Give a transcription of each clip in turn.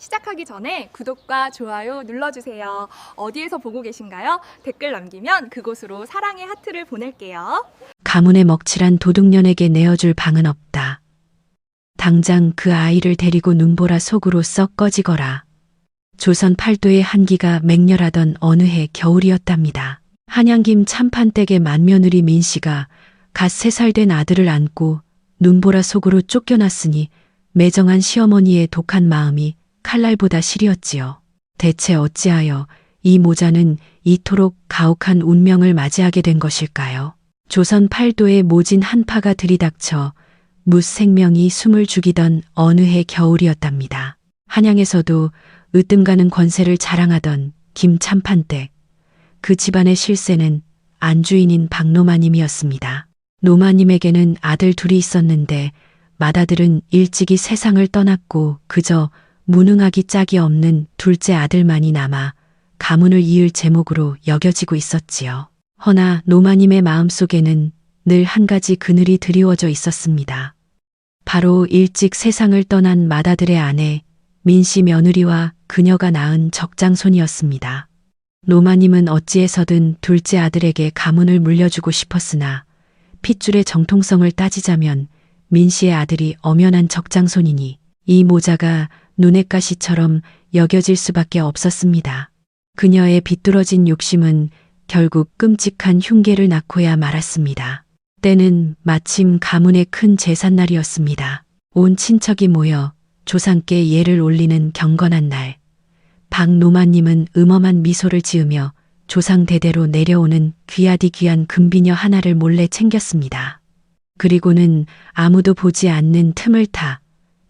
시작하기 전에 구독과 좋아요 눌러주세요. 어디에서 보고 계신가요? 댓글 남기면 그곳으로 사랑의 하트를 보낼게요. 가문의 먹칠한 도둑년에게 내어줄 방은 없다. 당장 그 아이를 데리고 눈보라 속으로 썩 꺼지거라. 조선 팔도의 한기가 맹렬하던 어느 해 겨울이었답니다. 한양김 참판댁의 맏며느리 민씨가 갓 3살 된 아들을 안고 눈보라 속으로 쫓겨났으니 매정한 시어머니의 독한 마음이 칼날보다 시리었지요. 대체 어찌하여 이 모자는 이토록 가혹한 운명을 맞이하게 된 것일까요? 조선 팔도의 모진 한파가 들이닥쳐 무생명이 숨을 죽이던 어느 해 겨울이었답니다. 한양에서도 으뜸가는 권세를 자랑하던 김참판댁. 그 집안의 실세는 안주인인 박노마님이었습니다. 노마님에게는 아들 둘이 있었는데 맏아들은 일찍이 세상을 떠났고 그저 무능하기 짝이 없는 둘째 아들만이 남아 가문을 이을 제목으로 여겨지고 있었지요. 허나 노마님의 마음속에는 늘 한 가지 그늘이 드리워져 있었습니다. 바로 일찍 세상을 떠난 맏아들의 아내 민씨 며느리와 그녀가 낳은 적장손이었습니다. 노마님은 어찌해서든 둘째 아들에게 가문을 물려주고 싶었으나 핏줄의 정통성을 따지자면 민씨의 아들이 엄연한 적장손이니 이 모자가 눈의 가시처럼 여겨질 수밖에 없었습니다. 그녀의 비뚤어진 욕심은 결국 끔찍한 흉계를 낳고야 말았습니다. 때는 마침 가문의 큰 제삿날이었습니다. 온 친척이 모여 조상께 예를 올리는 경건한 날. 박노마님은 음험한 미소를 지으며 조상 대대로 내려오는 귀하디 귀한 금비녀 하나를 몰래 챙겼습니다. 그리고는 아무도 보지 않는 틈을 타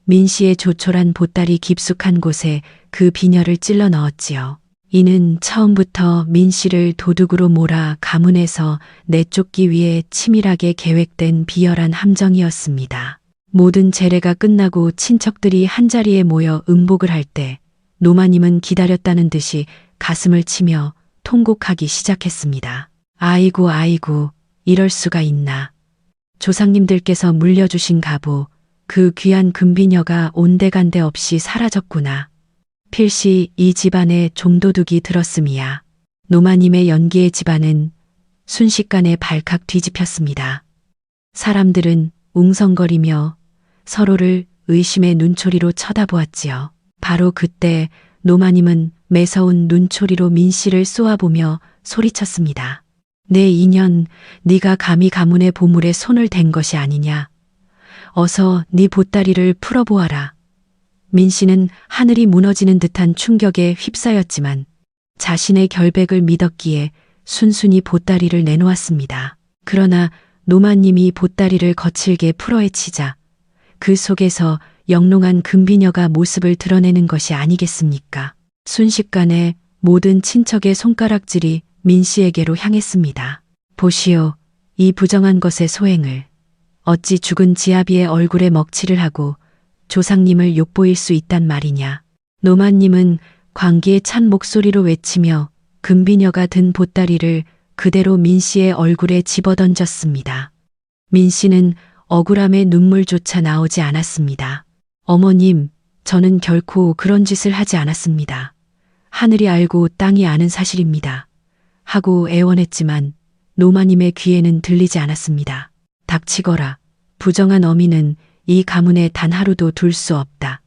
민씨의 조촐한 보따리 깊숙한 곳에 그 비녀를 찔러 넣었지요. 이는 처음부터 민씨를 도둑으로 몰아 가문에서 내쫓기 위해 치밀하게 계획된 비열한 함정이었습니다. 모든 제례가 끝나고 친척들이 한자리에 모여 음복을 할 때 노마님은 기다렸다는 듯이 가슴을 치며 통곡하기 시작했습니다. 아이고 아이고 이럴 수가 있나. 조상님들께서 물려주신 가보, 그 귀한 금비녀가 온데간데 없이 사라졌구나. 필시 이 집안에 좀도둑이 들었음이야. 노마님의 연기의 집안은 순식간에 발칵 뒤집혔습니다. 사람들은 웅성거리며 서로를 의심의 눈초리로 쳐다보았지요. 바로 그때 노마님은 매서운 눈초리로 민씨를 쏘아보며 소리쳤습니다. 내 인연, 네가 감히 가문의 보물에 손을 댄 것이 아니냐. 어서 네 보따리를 풀어보아라. 민씨는 하늘이 무너지는 듯한 충격에 휩싸였지만 자신의 결백을 믿었기에 순순히 보따리를 내놓았습니다. 그러나 노마님이 보따리를 거칠게 풀어헤치자 그 속에서 영롱한 금비녀가 모습을 드러내는 것이 아니겠습니까? 순식간에 모든 친척의 손가락질이 민씨에게로 향했습니다. 보시오, 이 부정한 것의 소행을. 어찌 죽은 지아비의 얼굴에 먹칠을 하고 조상님을 욕보일 수 있단 말이냐. 노마님은 광기에 찬 목소리로 외치며 금비녀가 든 보따리를 그대로 민씨의 얼굴에 집어던졌습니다. 민씨는 억울함에 눈물조차 나오지 않았습니다. 어머님, 저는 결코 그런 짓을 하지 않았습니다. 하늘이 알고 땅이 아는 사실입니다. 하고 애원했지만 노마님의 귀에는 들리지 않았습니다. 닥치거라. 부정한 어미는 이 가문에 단 하루도 둘 수 없다.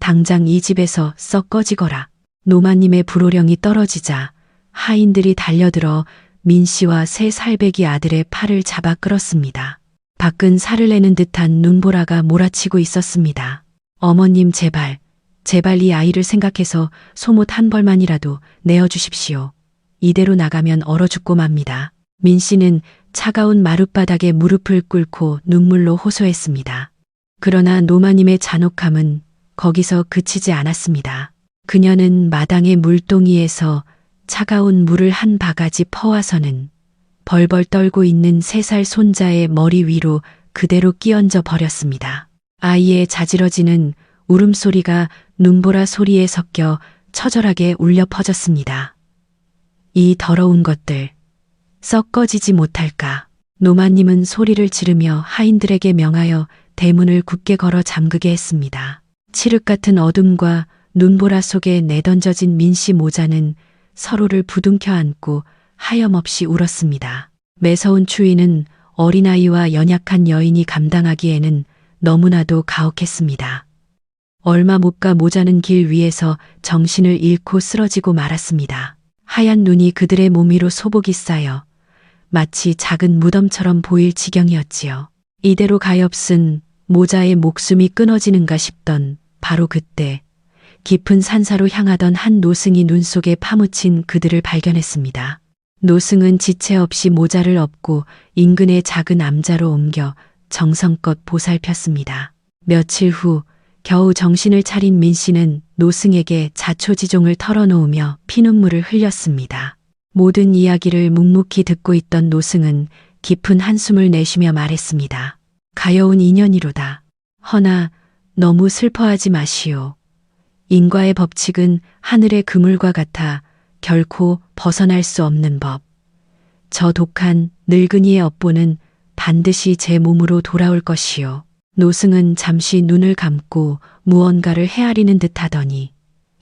당장 이 집에서 썩 꺼지거라. 노마님의 불호령이 떨어지자 하인들이 달려들어 민씨와 새 살배기 아들의 팔을 잡아 끌었습니다. 밖은 살을 내는 듯한 눈보라가 몰아치고 있었습니다. 어머님 제발 이 아이를 생각해서 소못 한 벌만이라도 내어주십시오. 이대로 나가면 얼어 죽고 맙니다. 민씨는 차가운 마룻바닥에 무릎을 꿇고 눈물로 호소했습니다. 그러나 노마님의 잔혹함은 거기서 그치지 않았습니다. 그녀는 마당의 물동이에서 차가운 물을 한 바가지 퍼와서는 벌벌 떨고 있는 3살 손자의 머리 위로 그대로 끼얹어 버렸습니다. 아이의 자지러지는 울음소리가 눈보라 소리에 섞여 처절하게 울려 퍼졌습니다. 이 더러운 것들, 썩 꺼지지 못할까. 노마님은 소리를 지르며 하인들에게 명하여 대문을 굳게 걸어 잠그게 했습니다. 칠흑 같은 어둠과 눈보라 속에 내던져진 민씨 모자는 서로를 부둥켜 안고 하염없이 울었습니다. 매서운 추위는 어린아이와 연약한 여인이 감당하기에는 너무나도 가혹했습니다. 얼마 못 가 모자는 길 위에서 정신을 잃고 쓰러지고 말았습니다. 하얀 눈이 그들의 몸 위로 소복이 쌓여 마치 작은 무덤처럼 보일 지경이었지요. 이대로 가엾은 모자의 목숨이 끊어지는가 싶던 바로 그때 깊은 산사로 향하던 한 노승이 눈 속에 파묻힌 그들을 발견했습니다. 노승은 지체 없이 모자를 엎고 인근의 작은 암자로 옮겨 정성껏 보살폈습니다. 며칠 후 겨우 정신을 차린 민 씨는 노승에게 자초지종을 털어놓으며 피눈물을 흘렸습니다. 모든 이야기를 묵묵히 듣고 있던 노승은 깊은 한숨을 내쉬며 말했습니다. 가여운 인연이로다. 허나 너무 슬퍼하지 마시오. 인과의 법칙은 하늘의 그물과 같아 결코 벗어날 수 없는 법. 저 독한 늙은이의 업보는 반드시 제 몸으로 돌아올 것이요. 노승은 잠시 눈을 감고 무언가를 헤아리는 듯 하더니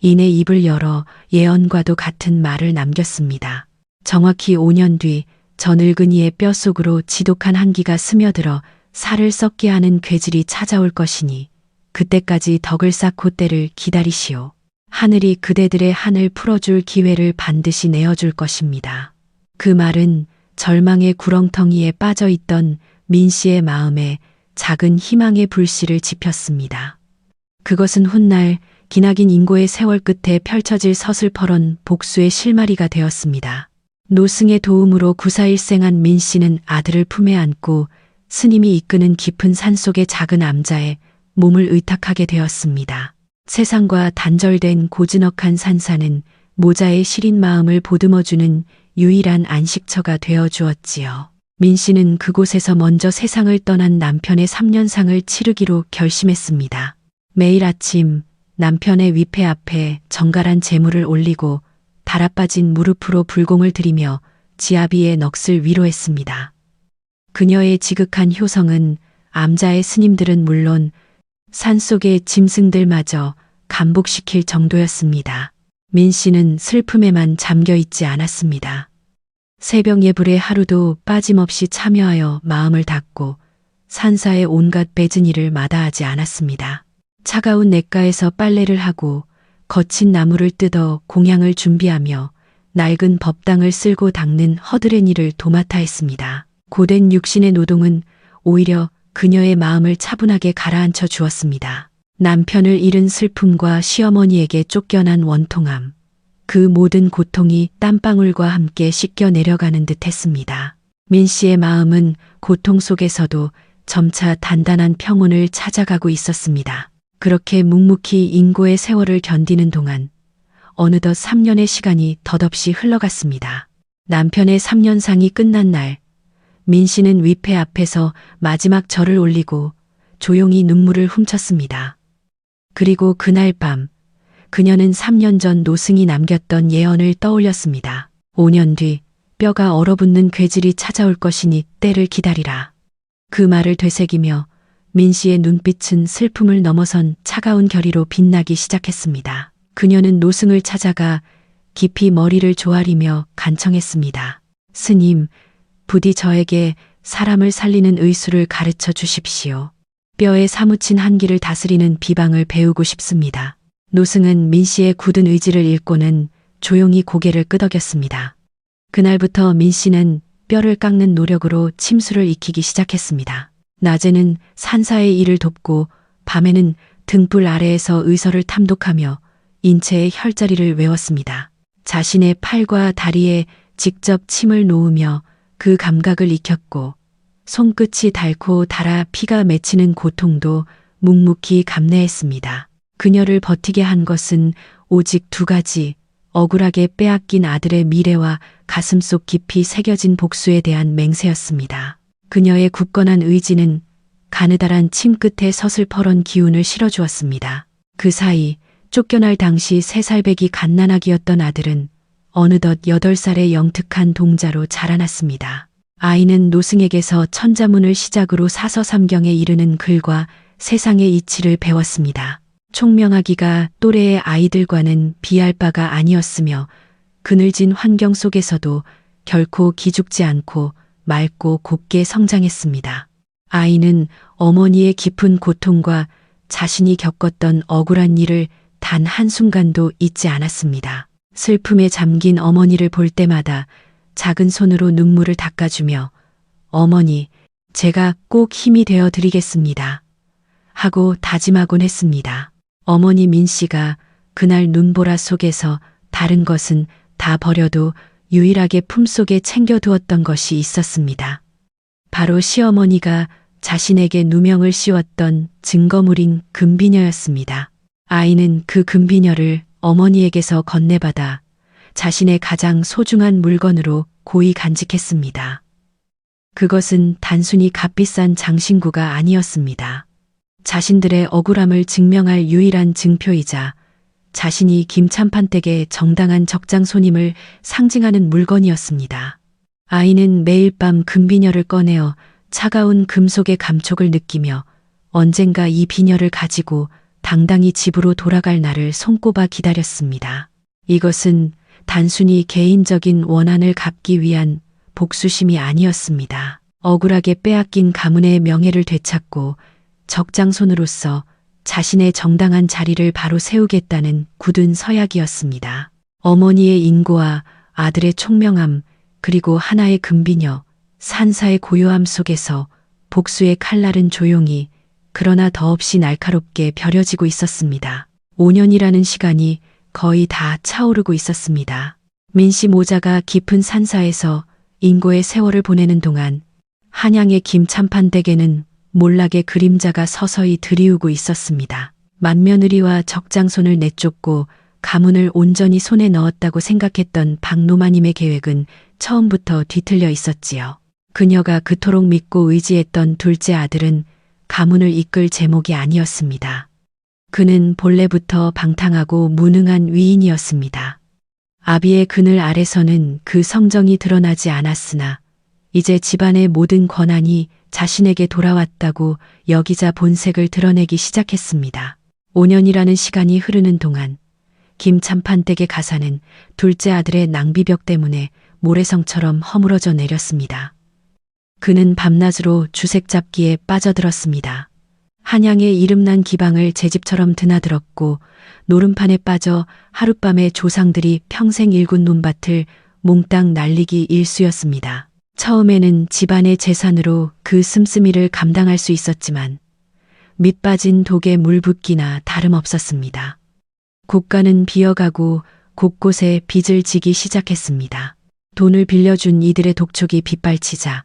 이내 입을 열어 예언과도 같은 말을 남겼습니다. 정확히 5년 뒤 저 늙은이의 뼛속으로 지독한 한기가 스며들어 살을 썩게 하는 괴질이 찾아올 것이니 그때까지 덕을 쌓고 때를 기다리시오. 하늘이 그대들의 한을 풀어줄 기회를 반드시 내어줄 것입니다. 그 말은 절망의 구렁텅이에 빠져 있던 민 씨의 마음에 작은 희망의 불씨를 지폈습니다. 그것은 훗날 기나긴 인고의 세월 끝에 펼쳐질 서슬퍼런 복수의 실마리가 되었습니다. 노승의 도움으로 구사일생한 민 씨는 아들을 품에 안고 스님이 이끄는 깊은 산속의 작은 암자에 몸을 의탁하게 되었습니다. 세상과 단절된 고즈넉한 산사는 모자의 시린 마음을 보듬어주는 유일한 안식처가 되어 주었지요. 민 씨는 그곳에서 먼저 세상을 떠난 남편의 3년상을 치르기로 결심했습니다. 매일 아침 남편의 위패 앞에 정갈한 제물을 올리고 달아빠진 무릎으로 불공을 들이며 지아비의 넋을 위로했습니다. 그녀의 지극한 효성은 암자의 스님들은 물론 산속의 짐승들마저 감복시킬 정도였습니다. 민 씨는 슬픔에만 잠겨 있지 않았습니다. 새벽 예불에 하루도 빠짐없이 참여하여 마음을 닫고 산사의 온갖 맺은 일을 마다하지 않았습니다. 차가운 냇가에서 빨래를 하고 거친 나무를 뜯어 공양을 준비하며 낡은 법당을 쓸고 닦는 허드렛 일을 도맡아 했습니다. 고된 육신의 노동은 오히려 그녀의 마음을 차분하게 가라앉혀 주었습니다. 남편을 잃은 슬픔과 시어머니에게 쫓겨난 원통함, 그 모든 고통이 땀방울과 함께 씻겨 내려가는 듯 했습니다. 민 씨의 마음은 고통 속에서도 점차 단단한 평온을 찾아가고 있었습니다. 그렇게 묵묵히 인고의 세월을 견디는 동안 어느덧 3년의 시간이 덧없이 흘러갔습니다. 남편의 3년상이 끝난 날, 민 씨는 위패 앞에서 마지막 절을 올리고 조용히 눈물을 훔쳤습니다. 그리고 그날 밤, 그녀는 3년 전 노승이 남겼던 예언을 떠올렸습니다. 5년 뒤 뼈가 얼어붙는 괴질이 찾아올 것이니 때를 기다리라. 그 말을 되새기며 민 씨의 눈빛은 슬픔을 넘어선 차가운 결의로 빛나기 시작했습니다. 그녀는 노승을 찾아가 깊이 머리를 조아리며 간청했습니다. 스님, 부디 저에게 사람을 살리는 의술을 가르쳐 주십시오. 뼈에 사무친 한기를 다스리는 비방을 배우고 싶습니다. 노승은 민 씨의 굳은 의지를 읽고는 조용히 고개를 끄덕였습니다. 그날부터 민 씨는 뼈를 깎는 노력으로 침수를 익히기 시작했습니다. 낮에는 산사의 일을 돕고 밤에는 등불 아래에서 의서를 탐독하며 인체의 혈자리를 외웠습니다. 자신의 팔과 다리에 직접 침을 놓으며 그 감각을 익혔고 손끝이 닳고 닳아 피가 맺히는 고통도 묵묵히 감내했습니다. 그녀를 버티게 한 것은 오직 두 가지, 억울하게 빼앗긴 아들의 미래와 가슴속 깊이 새겨진 복수에 대한 맹세였습니다. 그녀의 굳건한 의지는 가느다란 침끝에 서슬퍼런 기운을 실어주었습니다. 그 사이 쫓겨날 당시 3살배기 갓난아기였던 아들은 어느덧 8살의 영특한 동자로 자라났습니다. 아이는 노승에게서 천자문을 시작으로 사서삼경에 이르는 글과 세상의 이치를 배웠습니다. 총명하기가 또래의 아이들과는 비할 바가 아니었으며 그늘진 환경 속에서도 결코 기죽지 않고 맑고 곱게 성장했습니다. 아이는 어머니의 깊은 고통과 자신이 겪었던 억울한 일을 단 한순간도 잊지 않았습니다. 슬픔에 잠긴 어머니를 볼 때마다 작은 손으로 눈물을 닦아주며 어머니, 제가 꼭 힘이 되어 드리겠습니다. 하고 다짐하곤 했습니다. 어머니 민 씨가 그날 눈보라 속에서 다른 것은 다 버려도 유일하게 품속에 챙겨두었던 것이 있었습니다. 바로 시어머니가 자신에게 누명을 씌웠던 증거물인 금비녀였습니다. 아이는 그 금비녀를 어머니에게서 건네받아 자신의 가장 소중한 물건으로 고이 간직했습니다. 그것은 단순히 값비싼 장신구가 아니었습니다. 자신들의 억울함을 증명할 유일한 증표이자 자신이 김참판댁의 정당한 적장손임을 상징하는 물건이었습니다. 아이는 매일 밤 금비녀를 꺼내어 차가운 금속의 감촉을 느끼며 언젠가 이 비녀를 가지고 당당히 집으로 돌아갈 날을 손꼽아 기다렸습니다. 이것은 단순히 개인적인 원한을 갚기 위한 복수심이 아니었습니다. 억울하게 빼앗긴 가문의 명예를 되찾고 적장손으로서 자신의 정당한 자리를 바로 세우겠다는 굳은 서약이었습니다. 어머니의 인고와 아들의 총명함, 그리고 하나의 금비녀, 산사의 고요함 속에서 복수의 칼날은 조용히 그러나 더없이 날카롭게 벼려지고 있었습니다. 5년이라는 시간이 거의 다 차오르고 있었습니다. 민씨 모자가 깊은 산사에서 인고의 세월을 보내는 동안 한양의 김참판댁에는 몰락의 그림자가 서서히 들이우고 있었습니다. 맏며느리와 적장손을 내쫓고 가문을 온전히 손에 넣었다고 생각했던 박노마님의 계획은 처음부터 뒤틀려 있었지요. 그녀가 그토록 믿고 의지했던 둘째 아들은 가문을 이끌 제목이 아니었습니다. 그는 본래부터 방탕하고 무능한 위인이었습니다. 아비의 그늘 아래서는 그 성정이 드러나지 않았으나 이제 집안의 모든 권한이 자신에게 돌아왔다고 여기자 본색을 드러내기 시작했습니다. 5년이라는 시간이 흐르는 동안 김참판댁의 가사는 둘째 아들의 낭비벽 때문에 모래성처럼 허물어져 내렸습니다. 그는 밤낮으로 주색 잡기에 빠져들었습니다. 한양의 이름난 기방을 제 집처럼 드나들었고 노름판에 빠져 하룻밤에 조상들이 평생 일군 논밭을 몽땅 날리기 일쑤였습니다. 처음에는 집안의 재산으로 그 씀씀이를 감당할 수 있었지만 밑빠진 독에 물 붓기나 다름없었습니다. 국가는 비어가고 곳곳에 빚을 지기 시작했습니다. 돈을 빌려준 이들의 독촉이 빗발치자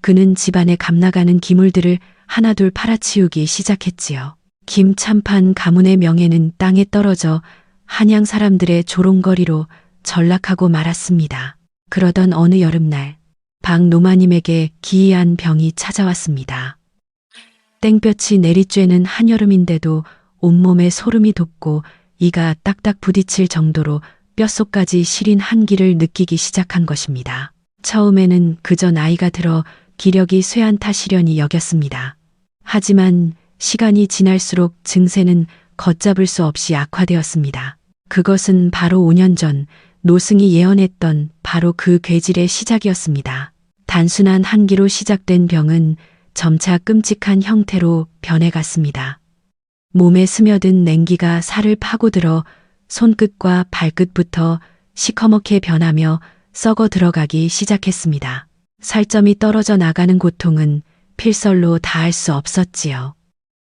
그는 집안에 감나가는 기물들을 하나둘 팔아치우기 시작했지요. 김참판 가문의 명예는 땅에 떨어져 한양 사람들의 조롱거리로 전락하고 말았습니다. 그러던 어느 여름날 박노마님에게 기이한 병이 찾아왔습니다. 땡볕이 내리쬐는 한여름인데도 온몸에 소름이 돋고 이가 딱딱 부딪힐 정도로 뼛속까지 시린 한기를 느끼기 시작한 것입니다. 처음에는 그저 나이가 들어 기력이 쇠한 탓이려니 여겼습니다. 하지만 시간이 지날수록 증세는 걷잡을 수 없이 악화되었습니다. 그것은 바로 5년 전 노승이 예언했던 바로 그 괴질의 시작이었습니다. 단순한 한기로 시작된 병은 점차 끔찍한 형태로 변해갔습니다. 몸에 스며든 냉기가 살을 파고들어 손끝과 발끝부터 시커멓게 변하며 썩어 들어가기 시작했습니다. 살점이 떨어져 나가는 고통은 필설로 다할 수 없었지요.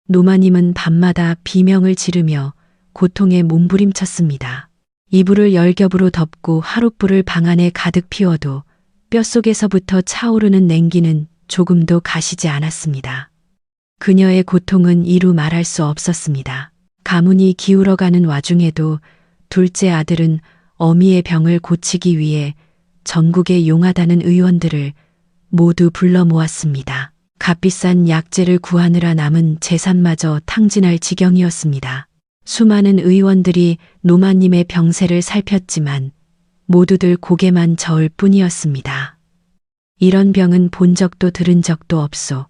노마님은 밤마다 비명을 지르며 고통에 몸부림쳤습니다. 이불을 열겹으로 덮고 하룻불을 방 안에 가득 피워도 뼛속에서부터 차오르는 냉기는 조금도 가시지 않았습니다. 그녀의 고통은 이루 말할 수 없었습니다. 가문이 기울어가는 와중에도 둘째 아들은 어미의 병을 고치기 위해 전국의 용하다는 의원들을 모두 불러 모았습니다. 값비싼 약재를 구하느라 남은 재산마저 탕진할 지경이었습니다. 수많은 의원들이 노마님의 병세를 살폈지만 모두들 고개만 저을 뿐이었습니다. 이런 병은 본 적도 들은 적도 없소.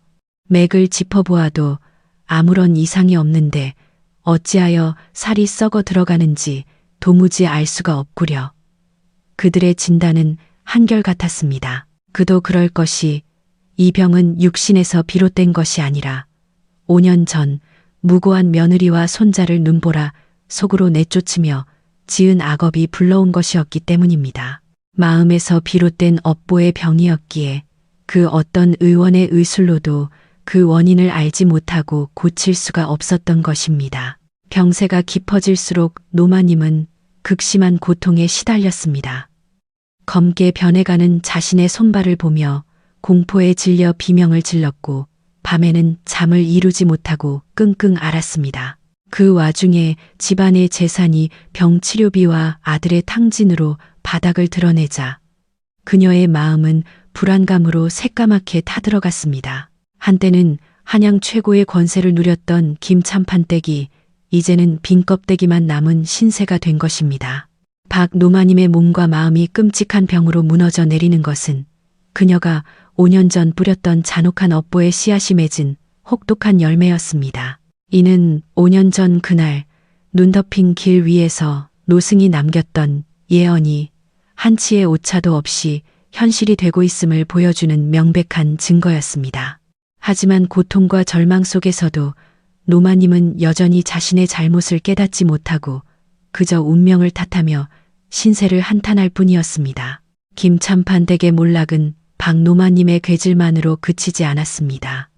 맥을 짚어보아도 아무런 이상이 없는데 어찌하여 살이 썩어 들어가는지 도무지 알 수가 없구려. 그들의 진단은 한결같았습니다. 그도 그럴 것이 이 병은 육신에서 비롯된 것이 아니라 5년 전 무고한 며느리와 손자를 눈보라 속으로 내쫓으며 지은 악업이 불러온 것이었기 때문입니다. 마음에서 비롯된 업보의 병이었기에 그 어떤 의원의 의술로도 그 원인을 알지 못하고 고칠 수가 없었던 것입니다. 병세가 깊어질수록 노마님은 극심한 고통에 시달렸습니다. 검게 변해가는 자신의 손발을 보며 공포에 질려 비명을 질렀고 밤에는 잠을 이루지 못하고 끙끙 앓았습니다. 그 와중에 집안의 재산이 병치료비와 아들의 탕진으로 바닥을 드러내자 그녀의 마음은 불안감으로 새까맣게 타들어갔습니다. 한때는 한양 최고의 권세를 누렸던 김참판댁이 이제는 빈 껍데기만 남은 신세가 된 것입니다. 박 노마님의 몸과 마음이 끔찍한 병으로 무너져 내리는 것은 그녀가 5년 전 뿌렸던 잔혹한 업보의 씨앗이 맺은 혹독한 열매였습니다. 이는 5년 전 그날 눈 덮인 길 위에서 노승이 남겼던 예언이 한치의 오차도 없이 현실이 되고 있음을 보여주는 명백한 증거였습니다. 하지만 고통과 절망 속에서도 노마님은 여전히 자신의 잘못을 깨닫지 못하고 그저 운명을 탓하며 신세를 한탄할 뿐이었습니다. 김참판댁의 몰락은 박노마님의 괴질만으로 그치지 않았습니다.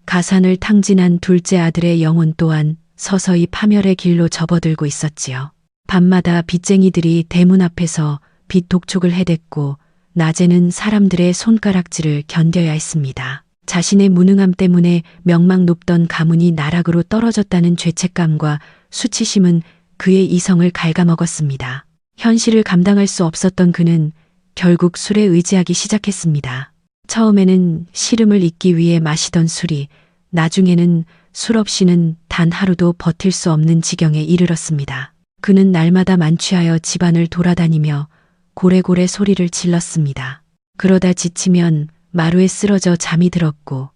가산을 탕진한 둘째 아들의 영혼 또한 서서히 파멸의 길로 접어들고 있었지요. 밤마다 빚쟁이들이 대문 앞에서 빚 독촉을 해댔고 낮에는 사람들의 손가락질을 견뎌야 했습니다. 자신의 무능함 때문에 명망 높던 가문이 나락으로 떨어졌다는 죄책감과 수치심은 그의 이성을 갉아먹었습니다. 현실을 감당할 수 없었던 그는 결국 술에 의지하기 시작했습니다. 처음에는 시름을 잊기 위해 마시던 술이 나중에는 술 없이는 단 하루도 버틸 수 없는 지경에 이르렀습니다. 그는 날마다 만취하여 집안을 돌아다니며 고래고래 소리를 질렀습니다. 그러다 지치면 마루에 쓰러져 잠이 들었고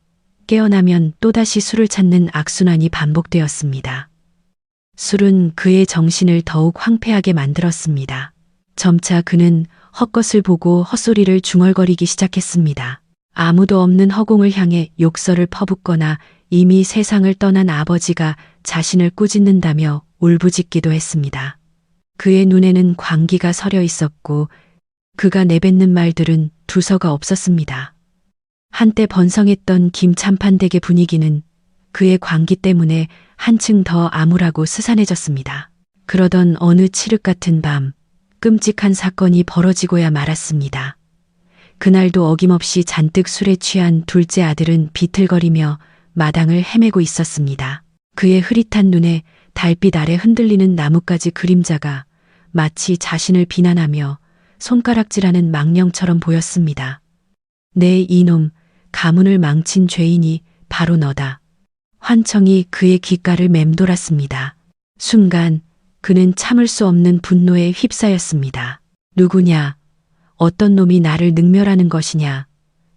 깨어나면 또다시 술을 찾는 악순환이 반복되었습니다. 술은 그의 정신을 더욱 황폐하게 만들었습니다. 점차 그는 헛것을 보고 헛소리를 중얼거리기 시작했습니다. 아무도 없는 허공을 향해 욕설을 퍼붓거나 이미 세상을 떠난 아버지가 자신을 꾸짖는다며 울부짖기도 했습니다. 그의 눈에는 광기가 서려 있었고 그가 내뱉는 말들은 두서가 없었습니다. 한때 번성했던 김참판댁의 분위기는 그의 광기 때문에 한층 더 암울하고 스산해졌습니다. 그러던 어느 칠흑 같은 밤 끔찍한 사건이 벌어지고야 말았습니다. 그날도 어김없이 잔뜩 술에 취한 둘째 아들은 비틀거리며 마당을 헤매고 있었습니다. 그의 흐릿한 눈에 달빛 아래 흔들리는 나뭇가지 그림자가 마치 자신을 비난하며 손가락질하는 망령처럼 보였습니다. 내 이놈, 가문을 망친 죄인이 바로 너다. 환청이 그의 귓가를 맴돌았습니다. 순간 그는 참을 수 없는 분노에 휩싸였습니다. 누구냐? 어떤 놈이 나를 능멸하는 것이냐?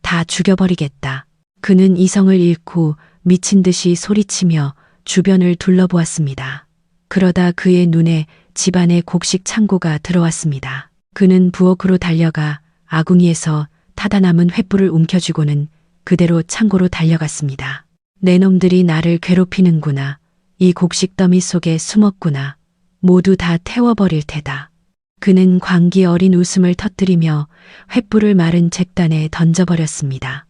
다 죽여버리겠다. 그는 이성을 잃고 미친 듯이 소리치며 주변을 둘러보았습니다. 그러다 그의 눈에 집안의 곡식 창고가 들어왔습니다. 그는 부엌으로 달려가 아궁이에서 타다 남은 횃불을 움켜쥐고는 그대로 창고로 달려갔습니다. 내 놈들이 나를 괴롭히는구나. 이 곡식 더미 속에 숨었구나. 모두 다 태워버릴 테다. 그는 광기 어린 웃음을 터뜨리며 횃불을 마른 잭단에 던져버렸습니다.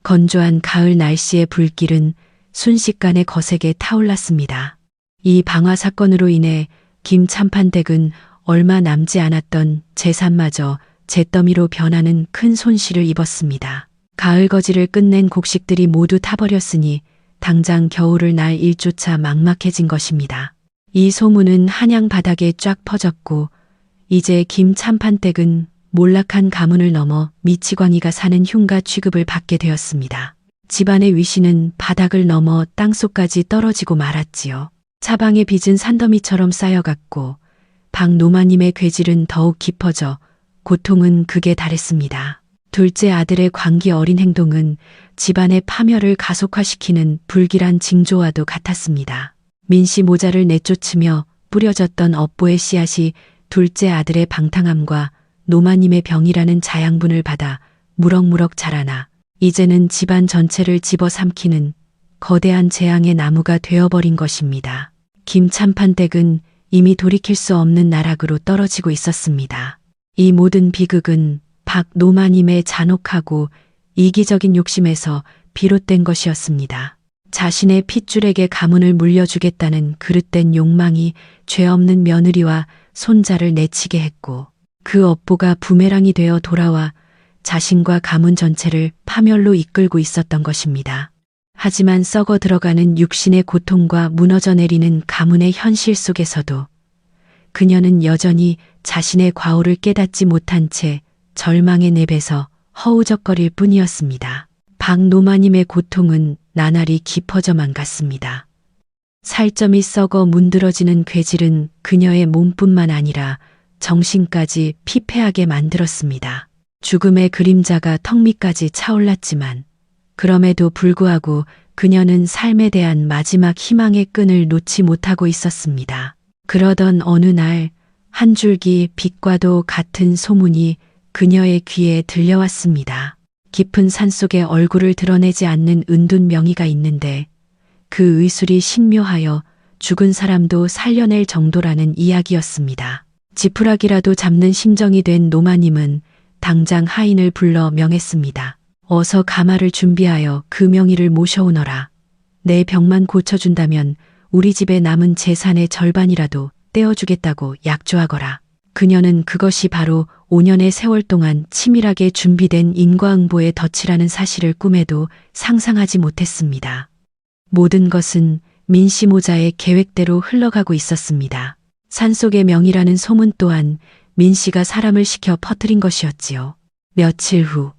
건조한 가을 날씨의 불길은 순식간에 거세게 타올랐습니다. 이 방화 사건으로 인해 김참판댁은 얼마 남지 않았던 재산마저 잿더미로 변하는 큰 손실을 입었습니다. 가을 거지를 끝낸 곡식들이 모두 타버렸으니 당장 겨울을 날 일조차 막막해진 것입니다. 이 소문은 한양 바닥에 쫙 퍼졌고 이제 김참판댁은 몰락한 가문을 넘어 미치광이가 사는 흉가 취급을 받게 되었습니다. 집안의 위신은 바닥을 넘어 땅속까지 떨어지고 말았지요. 차방의 빚은 산더미처럼 쌓여갔고 박노마님의 괴질은 더욱 깊어져 고통은 극에 달했습니다. 둘째 아들의 광기 어린 행동은 집안의 파멸을 가속화시키는 불길한 징조와도 같았습니다. 민씨 모자를 내쫓으며 뿌려졌던 업보의 씨앗이 둘째 아들의 방탕함과 노마님의 병이라는 자양분을 받아 무럭무럭 자라나 이제는 집안 전체를 집어삼키는 거대한 재앙의 나무가 되어버린 것입니다. 김참판 댁은 이미 돌이킬 수 없는 나락으로 떨어지고 있었습니다. 이 모든 비극은 박노마님의 잔혹하고 이기적인 욕심에서 비롯된 것이었습니다. 자신의 핏줄에게 가문을 물려주겠다는 그릇된 욕망이 죄 없는 며느리와 손자를 내치게 했고 그 업보가 부메랑이 되어 돌아와 자신과 가문 전체를 파멸로 이끌고 있었던 것입니다. 하지만 썩어 들어가는 육신의 고통과 무너져 내리는 가문의 현실 속에서도 그녀는 여전히 자신의 과오를 깨닫지 못한 채 절망의 늪에서 허우적거릴 뿐이었습니다. 박노마님의 고통은 나날이 깊어져만 갔습니다. 살점이 썩어 문드러지는 괴질은 그녀의 몸뿐만 아니라 정신까지 피폐하게 만들었습니다. 죽음의 그림자가 턱 밑까지 차올랐지만 그럼에도 불구하고 그녀는 삶에 대한 마지막 희망의 끈을 놓지 못하고 있었습니다. 그러던 어느 날 한 줄기 빛과도 같은 소문이 그녀의 귀에 들려왔습니다. 깊은 산속에 얼굴을 드러내지 않는 은둔 명의가 있는데 그 의술이 신묘하여 죽은 사람도 살려낼 정도라는 이야기였습니다. 지푸라기라도 잡는 심정이 된 노마님은 당장 하인을 불러 명했습니다. 어서 가마를 준비하여 그 명의를 모셔오너라. 내 병만 고쳐준다면 우리 집에 남은 재산의 절반이라도 떼어주겠다고 약조하거라. 그녀는 그것이 바로 5년의 세월 동안 치밀하게 준비된 인과응보의 덫이라는 사실을 꿈에도 상상하지 못했습니다. 모든 것은 민씨 모자의 계획대로 흘러가고 있었습니다. 산속의 명이라는 소문 또한 민씨가 사람을 시켜 퍼뜨린 것이었지요. 며칠 후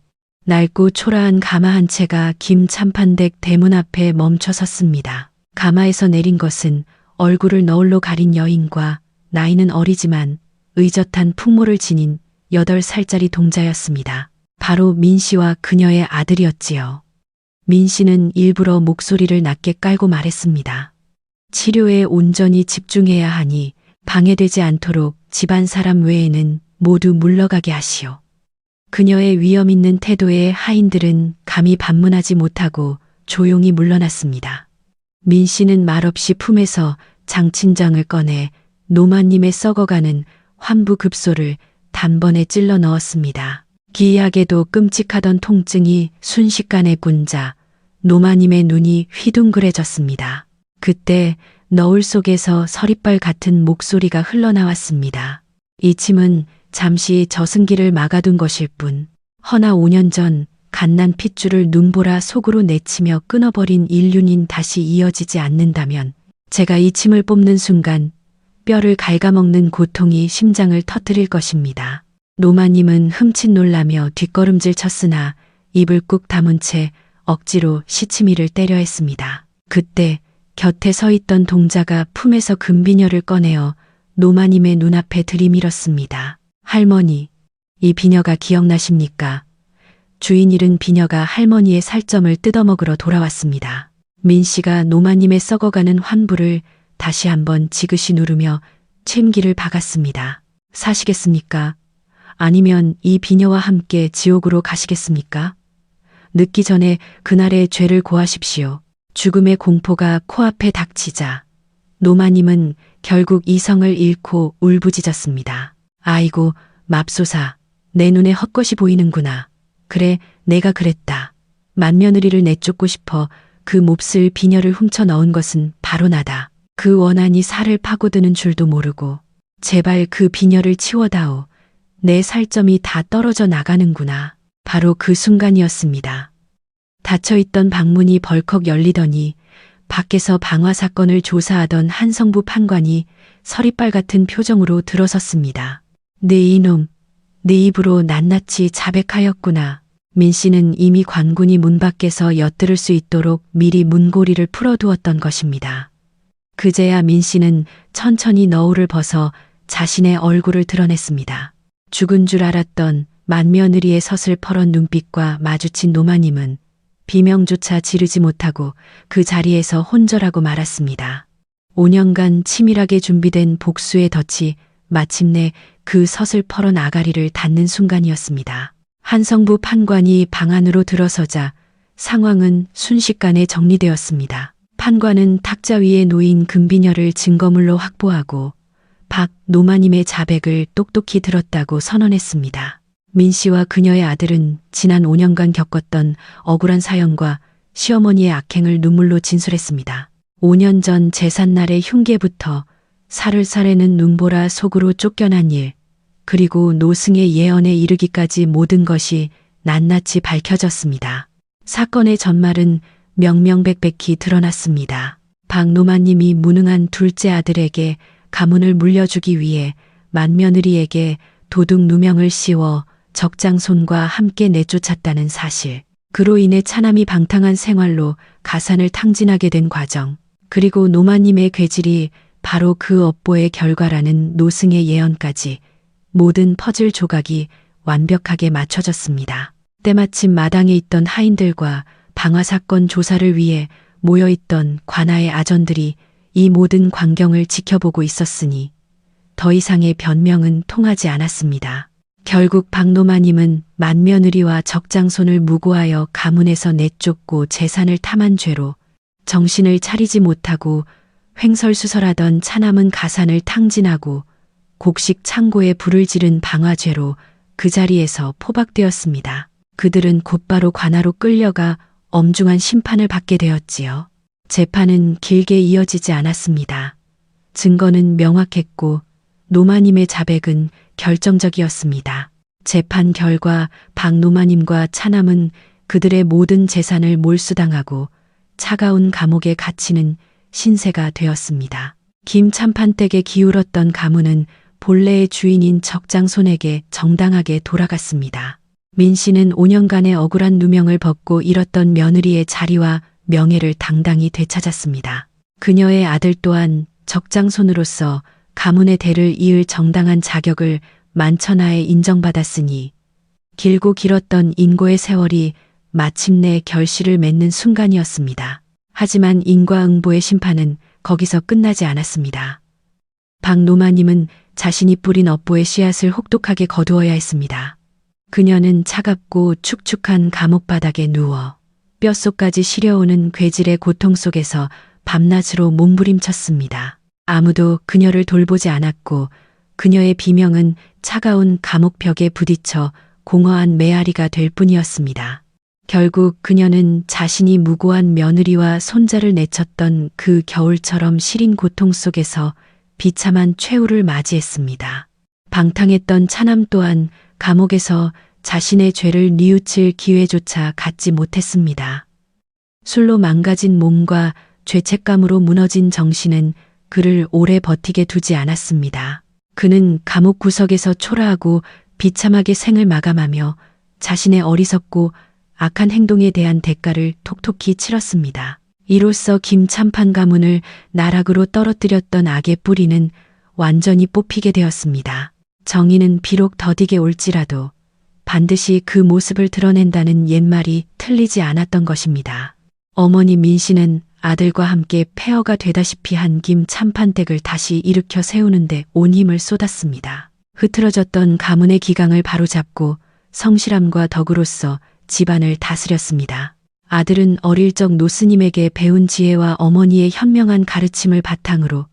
낡고 초라한 가마 한 채가 김참판댁 대문 앞에 멈춰 섰습니다. 가마에서 내린 것은 얼굴을 너울로 가린 여인과 나이는 어리지만 의젓한 풍모를 지닌 8살짜리 동자였습니다. 바로 민씨와 그녀의 아들이었지요. 민씨는 일부러 목소리를 낮게 깔고 말했습니다. 치료에 온전히 집중해야 하니 방해되지 않도록 집안 사람 외에는 모두 물러가게 하시오. 그녀의 위험 있는 태도에 하인들은 감히 반문하지 못하고 조용히 물러났습니다. 민씨는 말없이 품에서 장친장을 꺼내 노마님의 썩어가는 환부급소를 단번에 찔러 넣었습니다. 기이하게도 끔찍하던 통증이 순식간에 군자 노마님의 눈이 휘둥그레졌습니다. 그때 너울 속에서 서리빨 같은 목소리가 흘러나왔습니다. 이 침은 잠시 저승기를 막아둔 것일 뿐 허나 5년 전 갓난 핏줄을 눈보라 속으로 내치며 끊어버린 인륜인 다시 이어지지 않는다면 제가 이 침을 뽑는 순간 뼈를 갉아먹는 고통이 심장을 터뜨릴 것입니다. 노마님은 흠칫 놀라며 뒷걸음질 쳤으나 입을 꾹 다문 채 억지로 시치미를 때려 했습니다. 그때 곁에 서 있던 동자가 품에서 금비녀를 꺼내어 노마님의 눈앞에 들이밀었습니다. 할머니, 이 비녀가 기억나십니까? 주인 잃은 비녀가 할머니의 살점을 뜯어먹으러 돌아왔습니다. 민씨가 노마님의 썩어가는 환부를 다시 한번 지그시 누르며 챔기를 박았습니다. 사시겠습니까? 아니면 이 비녀와 함께 지옥으로 가시겠습니까? 늦기 전에 그날의 죄를 고하십시오. 죽음의 공포가 코앞에 닥치자 노마님은 결국 이성을 잃고 울부짖었습니다. 아이고 맙소사, 내 눈에 헛것이 보이는구나. 그래, 내가 그랬다. 맏며느리를 내쫓고 싶어 그 몹쓸 비녀를 훔쳐 넣은 것은 바로 나다. 그 원한이 살을 파고드는 줄도 모르고 제발 그 비녀를 치워다오. 내 살점이 다 떨어져 나가는구나. 바로 그 순간이었습니다. 닫혀있던 방문이 벌컥 열리더니 밖에서 방화 사건을 조사하던 한성부 판관이 서리빨 같은 표정으로 들어섰습니다. 네 이놈, 네 입으로 낱낱이 자백하였구나. 민씨는 이미 관군이 문 밖에서 엿들을 수 있도록 미리 문고리를 풀어두었던 것입니다. 그제야 민씨는 천천히 너울을 벗어 자신의 얼굴을 드러냈습니다. 죽은 줄 알았던 맏며느리의 서슬퍼런 눈빛과 마주친 노마님은 비명조차 지르지 못하고 그 자리에서 혼절하고 말았습니다. 5년간 치밀하게 준비된 복수의 덫이 마침내 그 서슬퍼런 아가리를 닫는 순간이었습니다. 한성부 판관이 방 안으로 들어서자 상황은 순식간에 정리되었습니다. 판관은 탁자 위에 놓인 금비녀를 증거물로 확보하고 박 노마님의 자백을 똑똑히 들었다고 선언했습니다. 민 씨와 그녀의 아들은 지난 5년간 겪었던 억울한 사연과 시어머니의 악행을 눈물로 진술했습니다. 5년 전 제삿날의 흉계부터 살을 사려는 눈보라 속으로 쫓겨난 일, 그리고 노승의 예언에 이르기까지 모든 것이 낱낱이 밝혀졌습니다. 사건의 전말은 명명백백히 드러났습니다. 박노마님이 무능한 둘째 아들에게 가문을 물려주기 위해 맏며느리에게 도둑 누명을 씌워 적장손과 함께 내쫓았다는 사실, 그로 인해 차남이 방탕한 생활로 가산을 탕진하게 된 과정, 그리고 노마님의 괴질이 바로 그 업보의 결과라는 노승의 예언까지 모든 퍼즐 조각이 완벽하게 맞춰졌습니다. 때마침 마당에 있던 하인들과 방화사건 조사를 위해 모여있던 관아의 아전들이 이 모든 광경을 지켜보고 있었으니 더 이상의 변명은 통하지 않았습니다. 결국 박노마님은 맏며느리와 적장손을 무고하여 가문에서 내쫓고 재산을 탐한 죄로 정신을 차리지 못하고 횡설수설하던 차남은 가산을 탕진하고 곡식 창고에 불을 지른 방화죄로 그 자리에서 포박되었습니다. 그들은 곧바로 관아로 끌려가 엄중한 심판을 받게 되었지요. 재판은 길게 이어지지 않았습니다. 증거는 명확했고 노마님의 자백은 결정적이었습니다. 재판 결과 박노마님과 차남은 그들의 모든 재산을 몰수당하고 차가운 감옥에 갇히는 신세가 되었습니다. 김참판댁에 기울었던 가문은 본래의 주인인 적장손에게 정당하게 돌아갔습니다. 민 씨는 5년간의 억울한 누명을 벗고 잃었던 며느리의 자리와 명예를 당당히 되찾았습니다. 그녀의 아들 또한 적장손으로서 가문의 대를 이을 정당한 자격을 만천하에 인정받았으니 길고 길었던 인고의 세월이 마침내 결실을 맺는 순간이었습니다. 하지만 인과응보의 심판은 거기서 끝나지 않았습니다. 박노마님은 자신이 뿌린 업보의 씨앗을 혹독하게 거두어야 했습니다. 그녀는 차갑고 축축한 감옥바닥에 누워 뼛속까지 시려오는 괴질의 고통 속에서 밤낮으로 몸부림쳤습니다. 아무도 그녀를 돌보지 않았고 그녀의 비명은 차가운 감옥벽에 부딪혀 공허한 메아리가 될 뿐이었습니다. 결국 그녀는 자신이 무고한 며느리와 손자를 내쳤던 그 겨울처럼 시린 고통 속에서 비참한 최후를 맞이했습니다. 방탕했던 차남 또한 감옥에서 자신의 죄를 뉘우칠 기회조차 갖지 못했습니다. 술로 망가진 몸과 죄책감으로 무너진 정신은 그를 오래 버티게 두지 않았습니다. 그는 감옥 구석에서 초라하고 비참하게 생을 마감하며 자신의 어리석고 악한 행동에 대한 대가를 톡톡히 치렀습니다. 이로써 김참판 가문을 나락으로 떨어뜨렸던 악의 뿌리는 완전히 뽑히게 되었습니다. 정의는 비록 더디게 올지라도 반드시 그 모습을 드러낸다는 옛말이 틀리지 않았던 것입니다. 어머니 민 씨는 아들과 함께 폐허가 되다시피 한 김참판댁을 다시 일으켜 세우는데 온 힘을 쏟았습니다. 흐트러졌던 가문의 기강을 바로잡고 성실함과 덕으로서 집안을 다스렸습니다. 아들은 어릴 적 노스님에게 배운 지혜와 어머니의 현명한 가르침을 바탕으로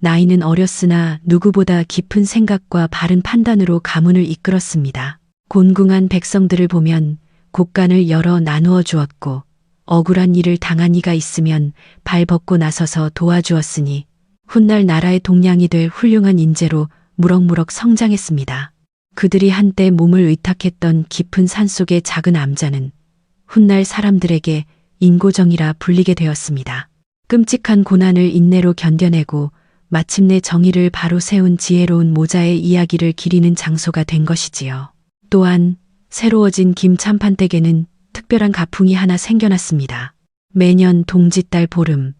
나이는 어렸으나 누구보다 깊은 생각과 바른 판단으로 가문을 이끌었습니다. 곤궁한 백성들을 보면 곡간을 열어 나누어 주었고 억울한 일을 당한 이가 있으면 발 벗고 나서서 도와주었으니 훗날 나라의 동량이 될 훌륭한 인재로 무럭무럭 성장했습니다. 그들이 한때 몸을 의탁했던 깊은 산속의 작은 암자는 훗날 사람들에게 인고정이라 불리게 되었습니다. 끔찍한 고난을 인내로 견뎌내고 마침내 정의를 바로 세운 지혜로운 모자의 이야기를 기리는 장소가 된 것이지요. 또한 새로워진 김참판댁에는 특별한 가풍이 하나 생겨났습니다. 매년 동짓달 보름,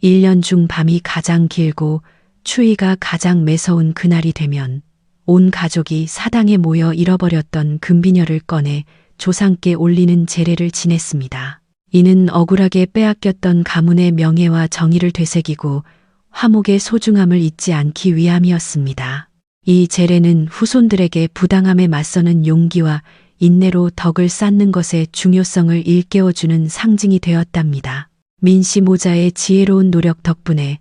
1년 중 밤이 가장 길고 추위가 가장 매서운 그날이 되면 온 가족이 사당에 모여 잃어버렸던 금비녀를 꺼내 조상께 올리는 제례를 지냈습니다. 이는 억울하게 빼앗겼던 가문의 명예와 정의를 되새기고 화목의 소중함을 잊지 않기 위함이었습니다. 이 제례는 후손들에게 부당함에 맞서는 용기와 인내로 덕을 쌓는 것의 중요성을 일깨워주는 상징이 되었답니다. 민씨 모자의 지혜로운 노력 덕분에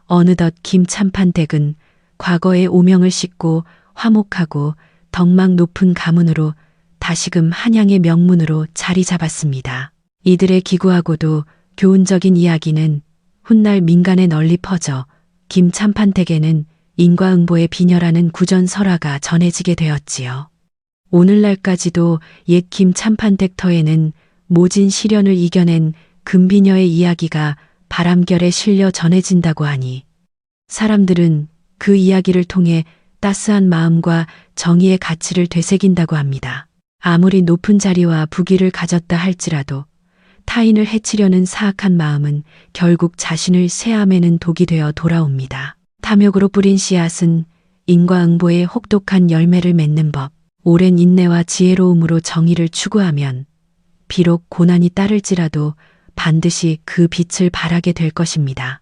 어느덧 김참판댁은 과거의 오명을 씻고 화목하고 덕망 높은 가문으로 다시금 한양의 명문으로 자리 잡았습니다. 이들의 기구하고도 교훈적인 이야기는 훗날 민간에 널리 퍼져 김참판댁에는 인과응보의 비녀라는 구전설화가 전해지게 되었지요. 오늘날까지도 옛 김참판댁 터에는 모진 시련을 이겨낸 금비녀의 이야기가 바람결에 실려 전해진다고 하니 사람들은 그 이야기를 통해 따스한 마음과 정의의 가치를 되새긴다고 합니다. 아무리 높은 자리와 부귀를 가졌다 할지라도 타인을 해치려는 사악한 마음은 결국 자신을 쇠함에는 독이 되어 돌아옵니다. 탐욕으로 뿌린 씨앗은 인과응보의 혹독한 열매를 맺는 법, 오랜 인내와 지혜로움으로 정의를 추구하면 비록 고난이 따를지라도 반드시 그 빛을 발하게 될 것입니다.